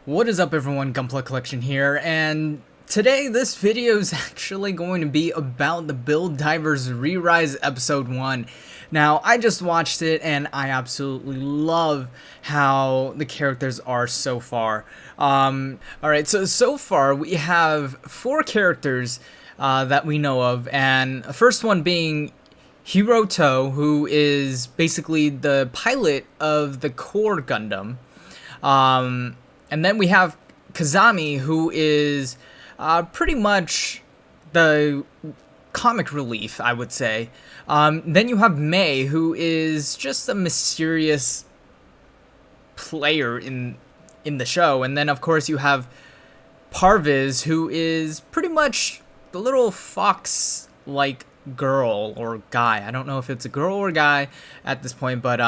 What is up, everyone? Gunpla Collection here, and today this video is actually going to be about the Build Divers Re Episode 1. Now, I just watched it and I absolutely love how the characters are so far. Alright, so far we have 4 characters that we know of, and the first one being Hiroto, who is basically the pilot of the core Gundam. And then we have Kazami, who is pretty much the comic relief, I would say. Then you have Mei, who is just a mysterious player in the show. And then, of course, you have Parviz, who is pretty much the little fox-like girl or guy. I don't know if it's a girl or a guy at this point, but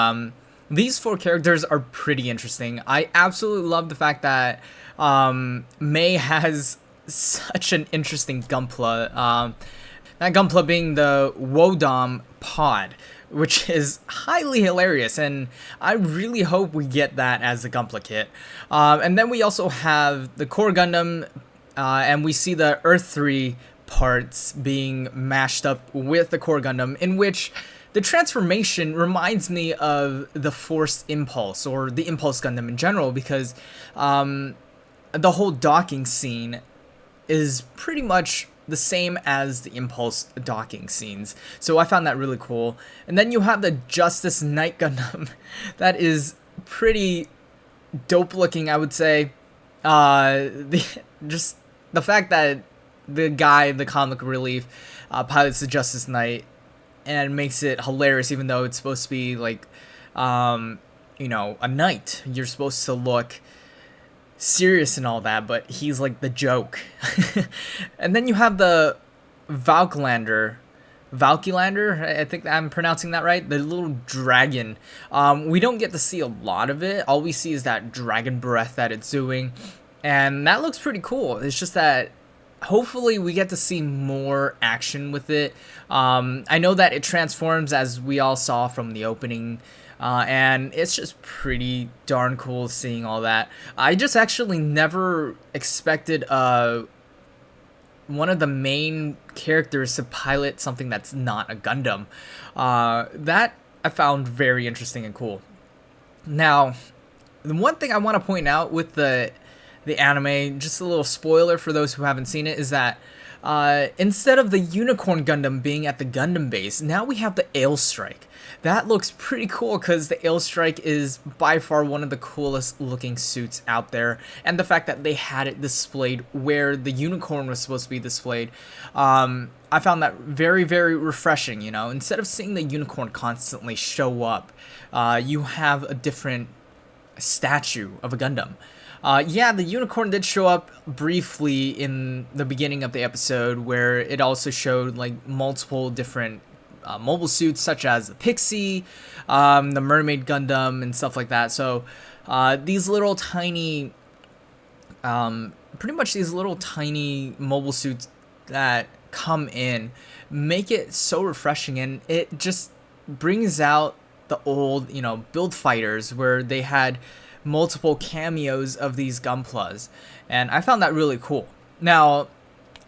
these 4 characters are pretty interesting. I absolutely love the fact that Mei has such an interesting Gunpla. That Gunpla being the Wodom pod, which is highly hilarious, and I really hope we get that as a Gunpla kit. And then we also have the core Gundam, and we see the Earth 3 parts being mashed up with the core Gundam, in which the transformation reminds me of the Force Impulse, or the Impulse Gundam in general, because the whole docking scene is pretty much the same as the Impulse docking scenes. So I found that really cool. And then you have the Justice Knight Gundam that is pretty dope looking, I would say. Just the fact that the guy, the comic relief, pilots the Justice Knight and makes it hilarious, even though it's supposed to be like, you know, a knight. You're supposed to look serious and all that, but he's like the joke. And then you have the Valkylander, I think I'm pronouncing that right, the little dragon. We don't get to see a lot of it. All we see is that dragon breath that it's doing, and that looks pretty cool. It's just that hopefully we get to see more action with it. I know that it transforms, as we all saw from the opening, and it's just pretty darn cool seeing all that. I just actually never expected one of the main characters to pilot something that's not a Gundam. That I found very interesting and cool. Now, the one thing I want to point out with the anime, just a little spoiler for those who haven't seen it, is that instead of the Unicorn Gundam being at the Gundam base, now we have the Ailstrike. That looks pretty cool because the Ailstrike is by far one of the coolest looking suits out there, and the fact that they had it displayed where the Unicorn was supposed to be displayed, I found that very, very refreshing. You know, instead of seeing the Unicorn constantly show up, you have a different statue of a Gundam. Yeah, the Unicorn did show up briefly in the beginning of the episode, where it also showed like multiple different mobile suits, such as the Pixie, the Mermaid Gundam, and stuff like that. So these little tiny, pretty much these little tiny mobile suits that come in make it so refreshing, and it just brings out the old, you know, Build Fighters, where they had multiple cameos of these Gunplas, and I found that really cool. Now,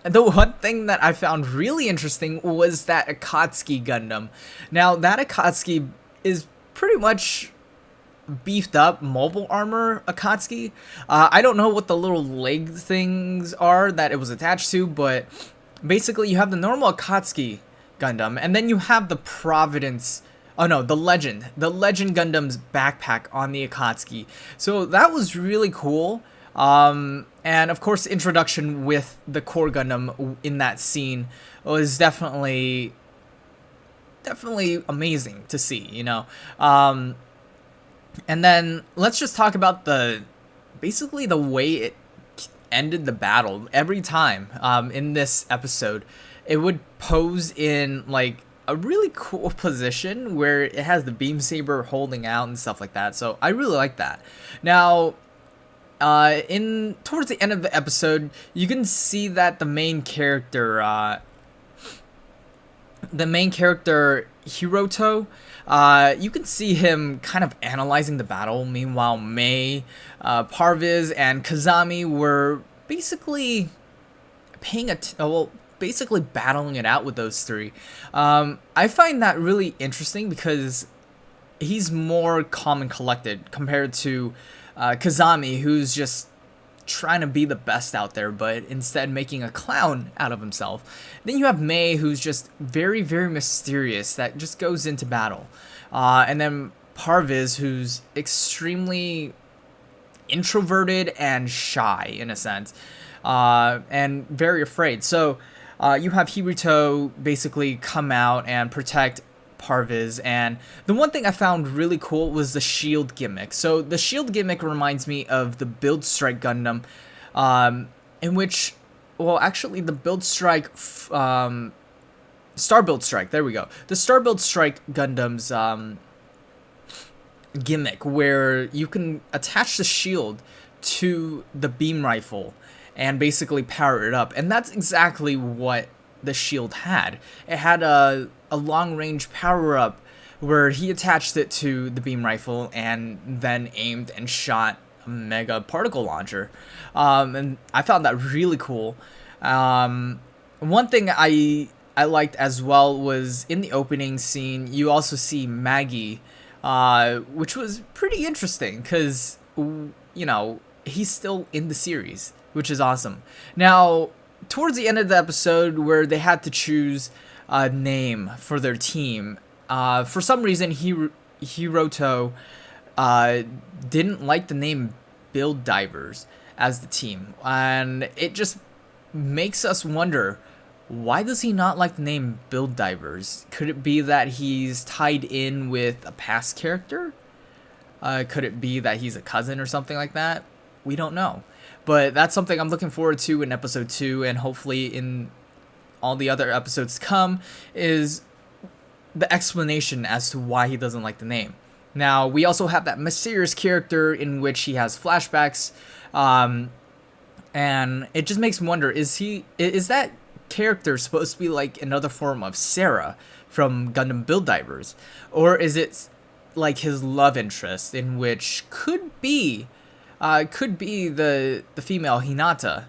the one thing that I found really interesting was that Akatsu-Ghe Gundam. Now, that Akatsu-Ghe is pretty much beefed up Mobile Armor Akatsu-Ghe. I don't know what the little leg things are that it was attached to, but basically you have the normal Akatsu-Ghe Gundam, and then you have the Providence, oh no, the Legend Gundam's backpack on the Akatsu-Ghe. So that was really cool. And of course, the introduction with the core Gundam in that scene was definitely amazing to see, you know. And then let's just talk about basically the way it ended the battle. Every time in this episode, it would pose in like a really cool position where it has the beam saber holding out and stuff like that. So I really like that. Now, towards the end of the episode, you can see that the main character Hiroto, you can see him kind of analyzing the battle. Meanwhile, Mei, Parviz, and Kazami were basically basically battling it out with those three. I find that really interesting because he's more calm and collected compared to Kazami, who's just trying to be the best out there, but instead making a clown out of himself. Then you have Mei, who's just very, very mysterious, that just goes into battle. And then Parviz, who's extremely introverted and shy, in a sense, and very afraid. So you have Hiruto basically come out and protect Parviz, and the one thing I found really cool was the shield gimmick. So the shield gimmick reminds me of the Build Strike Gundam, in which, well, actually the Build Strike, Star Build Strike, there we go. The Star Build Strike Gundam's gimmick, where you can attach the shield to the beam rifle and basically power it up, and that's exactly what the shield had. It had a long-range power-up where he attached it to the beam rifle and then aimed and shot a mega particle launcher. And I found that really cool. One thing I liked as well was in the opening scene, you also see Maggie, which was pretty interesting because, you know, he's still in the series, which is awesome. Now, towards the end of the episode where they had to choose a name for their team, for some reason Hiruto didn't like the name Build Divers as the team, and it just makes us wonder, why does he not like the name Build Divers? Could it be that he's tied in with a past character? Could it be that he's a cousin or something like that? We don't know. But that's something I'm looking forward to in episode 2, and hopefully in all the other episodes to come, is the explanation as to why he doesn't like the name. Now, we also have that mysterious character in which he has flashbacks, and it just makes me wonder, is that character supposed to be like another form of Sarah from Gundam Build Divers? Or is it like his love interest, in which could be the female Hinata,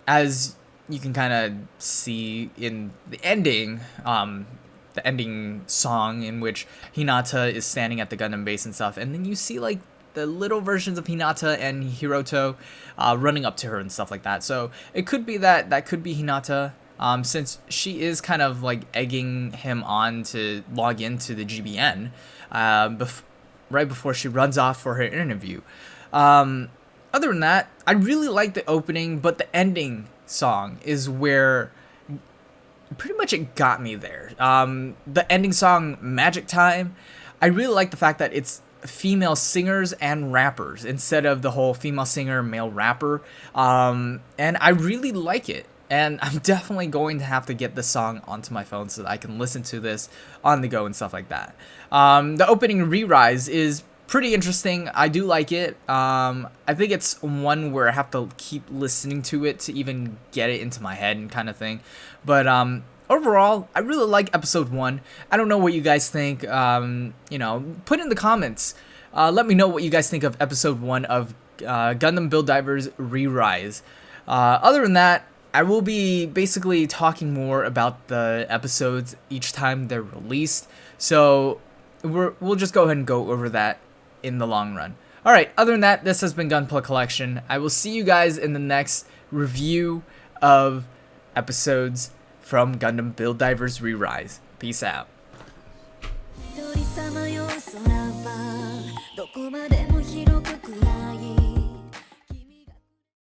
as you can kind of see in the ending song, in which Hinata is standing at the Gundam base and stuff, and then you see like the little versions of Hinata and Hiruto running up to her and stuff like that. So it could be that could be Hinata, since she is kind of like egging him on to log into the GBN right before she runs off for her interview. Other than that, I really like the opening, but the ending song is where pretty much it got me there. The ending song, Magic Time, I really like the fact that it's female singers and rappers instead of the whole female singer, male rapper. And I really like it. And I'm definitely going to have to get this song onto my phone so that I can listen to this on the go and stuff like that. The opening Re-Rise is pretty interesting. I do like it. I think it's one where I have to keep listening to it to even get it into my head and kind of thing. But overall, I really like episode 1. I don't know what you guys think. You know, put in the comments. Let me know what you guys think of episode 1 of Gundam Build Divers Re-Rise. Other than that, I will be basically talking more about the episodes each time they're released. So we'll just go ahead and go over that in the long run. Alright, other than that, this has been Gunpla Collection. I will see you guys in the next review of episodes from Gundam Build Divers Re-Rise. Peace out.